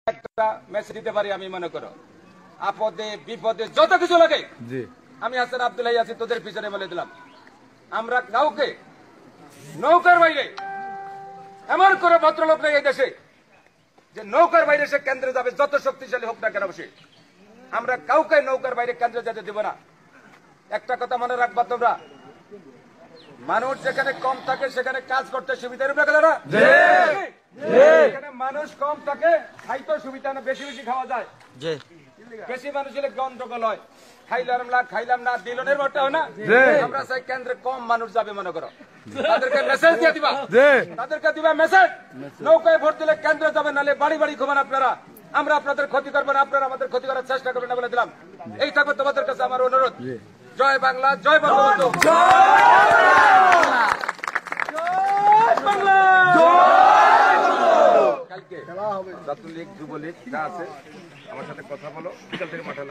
একটা মেসেজ দিতে পারি আমি মনে করো আপদে বিপদে যত কিছু লাগে আমি হাসান আব্দুল্লাহ আছি তোদের পিছনে বলে দিলাম আমরা কাউকে নৌকার বাইরে এমন করে ভদ্রলোক নেই এই দেশে যে নৌকার বাইরে সে কেন্দ্রে যাবে যত শক্তিশালী হোক না কেন সে আমরা কাউকে নৌকার বাইরে কেন্দ্রে যেতে দেব না। একটা কথা মনে রাখবা তোমরা মানুষ যেখানে কম থাকে সেখানে কাজ করতে সুবিধা রূপে গেল না মানুষ কম থাকে খাইতে সুবিধা না বেশি বেশি খাওয়া যায় বেশি মানুষ হলে গন্ডগোল হয় খাইলাম না দিলনের মতো হয় না আমরা চাই কেন্দ্রে কম মানুষ যাবে মনে করো তাদেরকে মেসেজ দিয়ে দিবা তাদেরকে দিবা মেসেজ নৌকায় ভোট দিলে কেন্দ্রে যাবে নাহলে বাড়ি বাড়ি ঘুমান আপনারা আমরা আপনাদের ক্ষতি করবো না আপনারা আমাদের ক্ষতি করার চেষ্টা করবেন না বলে দিলাম। এই থাকবে তোমাদের কাছে আমার অনুরোধ। জয় বাংলা জয় বঙ্গবন্ধু কালকে ছাত্রলীগ যুবলীগ যা আছে আমার সাথে কথা বলো বিকাল থেকে মাঠে